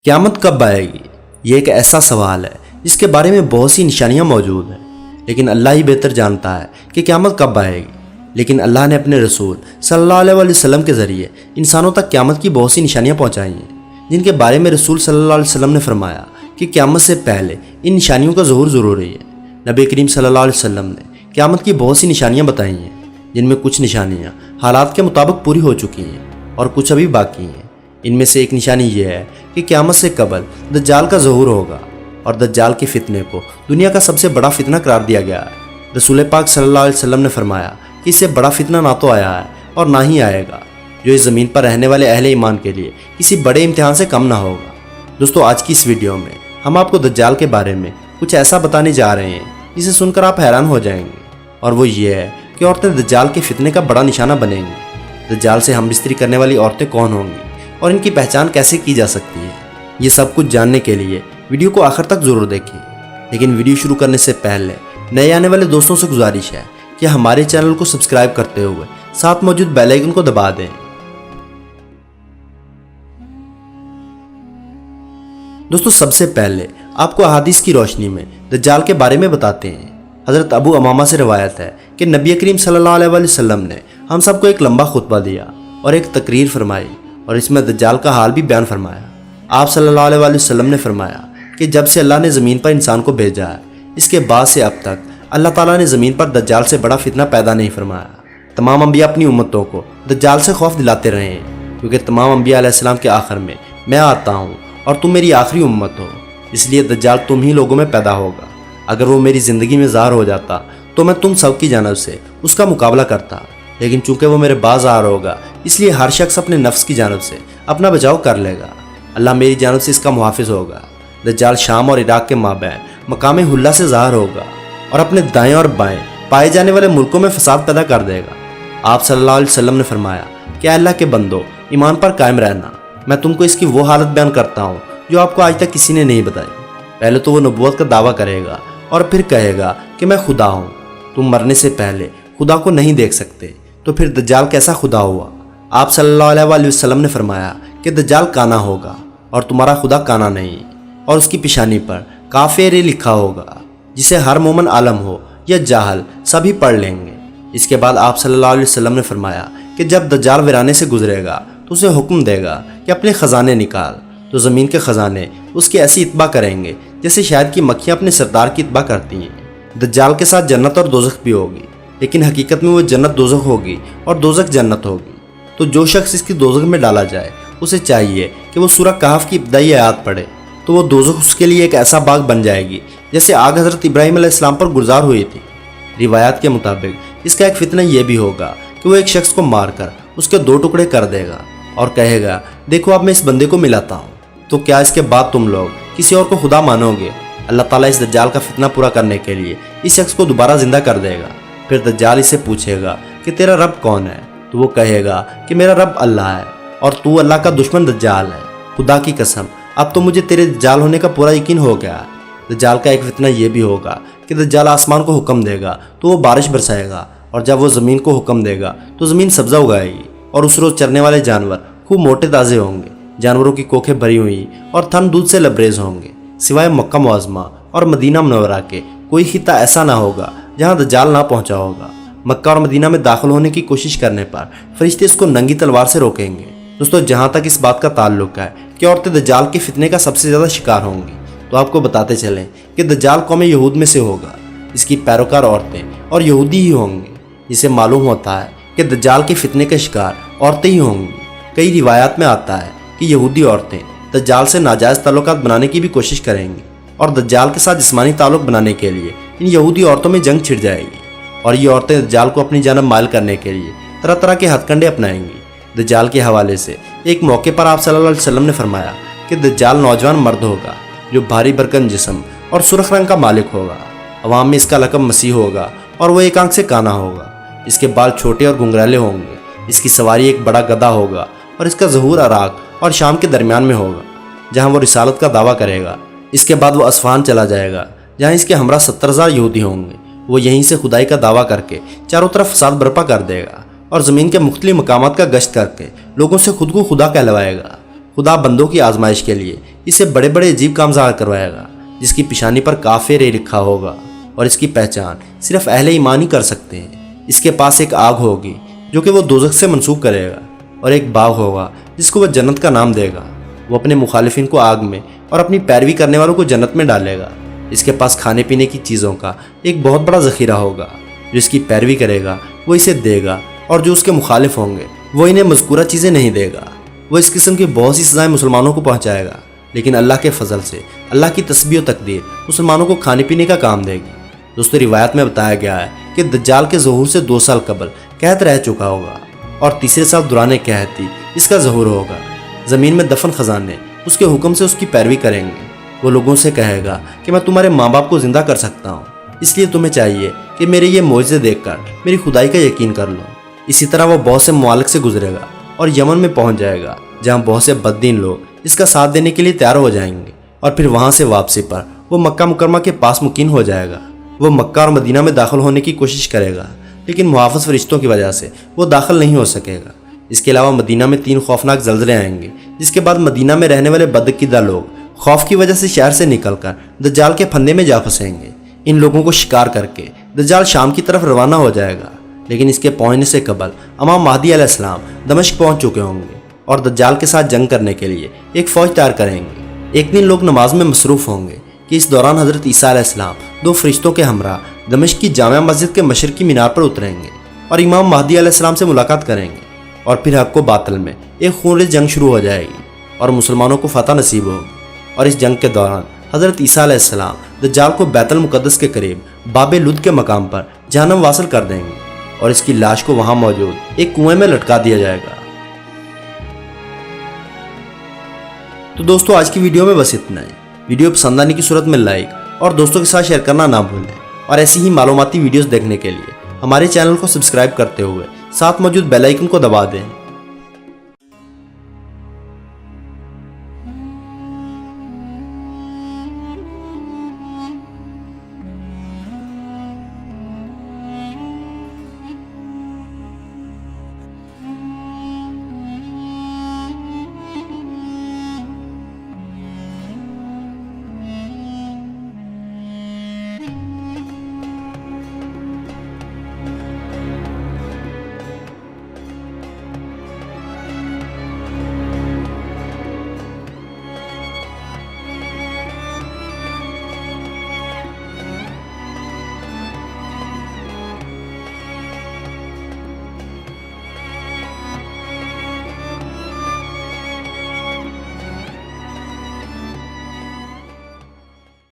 قیامت کب آئے گی؟ یہ ایک ایسا سوال ہے جس کے بارے میں بہت سی نشانیاں موجود ہیں، لیکن اللہ ہی بہتر جانتا ہے کہ قیامت کب آئے گی۔ لیکن اللہ نے اپنے رسول صلی اللہ علیہ وسلم کے ذریعے انسانوں تک قیامت کی بہت سی نشانیاں پہنچائی ہیں، جن کے بارے میں رسول صلی اللہ علیہ وسلم نے فرمایا کہ قیامت سے پہلے ان نشانیوں کا ظہور ضروری ہے۔ نبی کریم صلی اللہ علیہ وسلم نے قیامت کی بہت سی نشانیاں بتائی ہیں، جن میں کچھ نشانیاں حالات کے مطابق پوری ہو چکی ہیں اور کچھ ابھی باقی ہیں۔ ان میں سے ایک نشانی یہ ہے کہ قیامت سے قبل دجال کا ظہور ہوگا، اور دجال کے فتنے کو دنیا کا سب سے بڑا فتنہ قرار دیا گیا ہے۔ رسول پاک صلی اللہ علیہ وسلم نے فرمایا کہ اس سے بڑا فتنہ نہ تو آیا ہے اور نہ ہی آئے گا، جو اس زمین پر رہنے والے اہل ایمان کے لیے کسی بڑے امتحان سے کم نہ ہوگا۔ دوستو، آج کی اس ویڈیو میں ہم آپ کو دجال کے بارے میں کچھ ایسا بتانے جا رہے ہیں جسے سن کر آپ حیران ہو جائیں گے، اور وہ یہ ہے کہ عورتیں دجال کے فتنے کا بڑا نشانہ بنیں گی۔ دجال سے ہم بستری کرنے والی عورتیں کون ہوں گی اور ان کی پہچان کیسے کی جا سکتی ہے، یہ سب کچھ جاننے کے لیے ویڈیو کو آخر تک ضرور دیکھیں۔ لیکن ویڈیو شروع کرنے سے پہلے نئے آنے والے دوستوں سے گزارش ہے کہ ہمارے چینل کو سبسکرائب کرتے ہوئے ساتھ موجود بیل آئیکن کو دبا دیں۔ دوستو، سب سے پہلے آپ کو احادیث کی روشنی میں دجال کے بارے میں بتاتے ہیں۔ حضرت ابو امامہ سے روایت ہے کہ نبی کریم صلی اللہ علیہ وسلم نے ہم سب کو ایک لمبا خطبہ دیا اور ایک تقریر فرمائی، اور اس میں دجال کا حال بھی بیان فرمایا۔ آپ صلی اللہ علیہ وسلم نے فرمایا کہ جب سے اللہ نے زمین پر انسان کو بھیجا ہے، اس کے بعد سے اب تک اللہ تعالیٰ نے زمین پر دجال سے بڑا فتنہ پیدا نہیں فرمایا۔ تمام انبیاء اپنی امتوں کو دجال سے خوف دلاتے رہے ہیں، کیونکہ تمام انبیاء علیہ السلام کے آخر میں میں آتا ہوں اور تم میری آخری امت ہو، اس لیے دجال تم ہی لوگوں میں پیدا ہوگا۔ اگر وہ میری زندگی میں ظاہر ہو جاتا تو میں تم سب کی جانب سے اس کا مقابلہ کرتا، لیکن چونکہ وہ میرے بعد ظاہر ہوگا، اس لیے ہر شخص اپنے نفس کی جانب سے اپنا بچاؤ کر لے گا۔ اللہ میری جانب سے اس کا محافظ ہوگا۔ دجال شام اور عراق کے مابین مقام حلہ سے ظاہر ہوگا اور اپنے دائیں اور بائیں پائے جانے والے ملکوں میں فساد پیدا کر دے گا۔ آپ صلی اللہ علیہ وسلم نے فرمایا کہ اللہ کے بندو، ایمان پر قائم رہنا، میں تم کو اس کی وہ حالت بیان کرتا ہوں جو آپ کو آج تک کسی نے نہیں بتائی۔ پہلے تو وہ نبوت کا دعویٰ کرے گا اور پھر کہے گا کہ میں خدا ہوں۔ تم مرنے سے پہلے خدا کو نہیں دیکھ سکتے، تو پھر دجال کیسا خدا ہوا؟ آپ صلی اللہ علیہ وسلم نے فرمایا کہ دجال کانا ہوگا اور تمہارا خدا کانا نہیں، اور اس کی پیشانی پر کافر لکھا ہوگا، جسے ہر مومن عالم ہو یا جاہل سبھی پڑھ لیں گے۔ اس کے بعد آپ صلی اللہ علیہ وسلم نے فرمایا کہ جب دجال ویرانے سے گزرے گا تو اسے حکم دے گا کہ اپنے خزانے نکال، تو زمین کے خزانے اس کی ایسی اتباع کریں گے جیسے شہد کی مکھیاں اپنے سردار کی اتباع کرتی ہیں۔ دجال کے ساتھ جنت اور دوزخ بھی ہوگی، لیکن حقیقت میں وہ جنت دوزخ ہوگی اور دوزخ جنت ہوگی۔ تو جو شخص اس کی دوزخ میں ڈالا جائے، اسے چاہیے کہ وہ سورہ کہف کی ابتدائی آیات پڑھے، تو وہ دوزخ اس کے لیے ایک ایسا باغ بن جائے گی جیسے آگ حضرت ابراہیم علیہ السلام پر گلزار ہوئی تھی۔ روایات کے مطابق اس کا ایک فتنہ یہ بھی ہوگا کہ وہ ایک شخص کو مار کر اس کے 2 ٹکڑے کر دے گا اور کہے گا، دیکھو اب میں اس بندے کو ملاتا ہوں، تو کیا اس کے بعد تم لوگ کسی اور کو خدا مانو گے؟ اللہ تعالیٰ اس دجال کا فتنہ پورا کرنے کے لیے اس شخص کو دوبارہ زندہ کر دے گا۔ پھر دجال اسے پوچھے گا کہ تیرا رب کون ہے؟ تو وہ کہے گا کہ میرا رب اللہ ہے، اور تو اللہ کا دشمن دجال ہے۔ خدا کی قسم، اب تو مجھے تیرے دجال ہونے کا پورا یقین ہو گیا ہے۔ دجال کا ایک فتنہ یہ بھی ہوگا کہ دجال آسمان کو حکم دے گا تو وہ بارش برسائے گا، اور جب وہ زمین کو حکم دے گا تو زمین سبزہ اگائے گی، اور اس روز چرنے والے جانور خوب موٹے تازے ہوں گے، جانوروں کی کوکھیں بھری ہوئی اور تھن دودھ سے لبریز ہوں گے۔ سوائے مکہ معظمہ اور مدینہ منورہ کے کوئی خطہ ایسا نہ ہوگا جہاں دجال نہ پہنچا ہوگا۔ مکہ اور مدینہ میں داخل ہونے کی کوشش کرنے پر فرشتے اس کو ننگی تلوار سے روکیں گے۔ دوستو، جہاں تک اس بات کا تعلق ہے کہ عورتیں دجال کے فتنے کا سب سے زیادہ شکار ہوں گی، تو آپ کو بتاتے چلیں کہ دجال قوم یہود میں سے ہوگا۔ اس کی پیروکار عورتیں اور یہودی ہی ہوں گے، جسے معلوم ہوتا ہے کہ دجال کے فتنے کے شکار عورتیں ہی ہوں گی۔ کئی روایات میں آتا ہے کہ یہودی عورتیں دجال سے ناجائز تعلقات بنانے کی بھی کوشش کریں گی، اور دجال کے ساتھ جسمانی تعلق بنانے کے لیے ان یہودی عورتوں میں جنگ چھڑ جائے گی، اور یہ عورتیں دجال کو اپنی جانب مائل کرنے کے لیے طرح طرح کے ہتھ کنڈے اپنائیں گی۔ دجال کے حوالے سے ایک موقع پر آپ صلی اللہ علیہ وسلم نے فرمایا کہ دجال نوجوان مرد ہوگا جو بھاری برکن جسم اور سرخ رنگ کا مالک ہوگا۔ عوام میں اس کا لقب مسیح ہوگا، اور وہ ایک آنکھ سے کانا ہوگا۔ اس کے بال چھوٹے اور گھنگریلے ہوں گے۔ اس کی سواری ایک بڑا گدھا ہوگا، اور اس کا ظہور عراق اور شام کے درمیان میں ہوگا، جہاں وہ رسالت کا دعویٰ کرے گا۔ اس کے بعد وہ اصفہان چلا جائے گا، جہاں اس کے ہمراہ 70,000 یہودی ہوں گے۔ وہ یہیں سے خدائی کا دعویٰ کر کے چاروں طرف فساد برپا کر دے گا، اور زمین کے مختلف مقامات کا گشت کر کے لوگوں سے خود کو خدا کہلوائے گا۔ خدا بندوں کی آزمائش کے لیے اسے بڑے بڑے عجیب کام ظاہر کروائے گا، جس کی پیشانی پر کافر لکھا ہوگا، اور اس کی پہچان صرف اہل ایمان ہی کر سکتے ہیں۔ اس کے پاس ایک آگ ہوگی جو کہ وہ دوزخ سے منسوخ کرے گا، اور ایک باغ ہوگا جس کو وہ جنت کا نام دے گا۔ وہ اپنے مخالفین کو آگ میں اور اپنی پیروی کرنے والوں کو جنت میں ڈالے گا۔ اس کے پاس کھانے پینے کی چیزوں کا ایک بہت بڑا ذخیرہ ہوگا۔ جو اس کی پیروی کرے گا وہ اسے دے گا، اور جو اس کے مخالف ہوں گے وہ انہیں مذکورہ چیزیں نہیں دے گا۔ وہ اس قسم کی بہت سی سزائیں مسلمانوں کو پہنچائے گا، لیکن اللہ کے فضل سے اللہ کی تسبیح و تقدیر مسلمانوں کو کھانے پینے کا کام دے گی۔ دوستو، روایت میں بتایا گیا ہے کہ دجال کے ظہور سے 2 سال قبل قحط رہ چکا ہوگا، اور تیسرے سال دوران قحط ہی اس کا ظہور ہوگا۔ زمین میں دفن خزانے اس کے حکم سے اس کی پیروی کریں گے۔ وہ لوگوں سے کہے گا کہ میں تمہارے ماں باپ کو زندہ کر سکتا ہوں، اس لیے تمہیں چاہیے کہ میرے یہ معجزے دیکھ کر میری خدائی کا یقین کر لو۔ اسی طرح وہ بہت سے ممالک سے گزرے گا اور یمن میں پہنچ جائے گا، جہاں بہت سے بددین لوگ اس کا ساتھ دینے کے لیے تیار ہو جائیں گے، اور پھر وہاں سے واپسی پر وہ مکہ مکرمہ کے پاس مقیم ہو جائے گا۔ وہ مکہ اور مدینہ میں داخل ہونے کی کوشش کرے گا، لیکن محافظ فرشتوں کی وجہ سے وہ داخل نہیں ہو سکے گا۔ اس کے علاوہ مدینہ میں 3 خوفناک زلزلے آئیں گے، جس کے بعد مدینہ میں رہنے والے بدعقیدہ لوگ خوف کی وجہ سے شہر سے نکل کر دجال کے پھندے میں جا پھنسیں گے۔ ان لوگوں کو شکار کر کے دجال شام کی طرف روانہ ہو جائے گا، لیکن اس کے پہنچنے سے قبل امام مہدی علیہ السلام دمشق پہنچ چکے ہوں گے اور دجال کے ساتھ جنگ کرنے کے لیے ایک فوج تیار کریں گے۔ ایک دن لوگ نماز میں مصروف ہوں گے کہ اس دوران حضرت عیسیٰ علیہ السلام 2 فرشتوں کے ہمراہ دمشق کی جامع مسجد کے مشرقی مینار پر اتریں گے اور امام مہدی علیہ السلام سے ملاقات کریں گے، اور پھر حق و باطل میں ایک خونریز جنگ شروع ہو جائے گی اور مسلمانوں کو فتح نصیب ہوگی۔ اور اس جنگ کے دوران حضرت عیسیٰ علیہ السلام دجال کو بیت المقدس کے قریب باب لد کے مقام پر جہنم واصل کر دیں گے، اور اس کی لاش کو وہاں موجود ایک کنویں میں لٹکا دیا جائے گا۔ تو دوستو، آج کی ویڈیو میں بس اتنا ہی۔ ویڈیو پسند آنے کی صورت میں لائک اور دوستوں کے ساتھ شیئر کرنا نہ بھولیں، اور ایسی ہی معلوماتی ویڈیوز دیکھنے کے لیے ہمارے چینل کو سبسکرائب کرتے ہوئے ساتھ موجود بیل آئیکن کو دبا دیں۔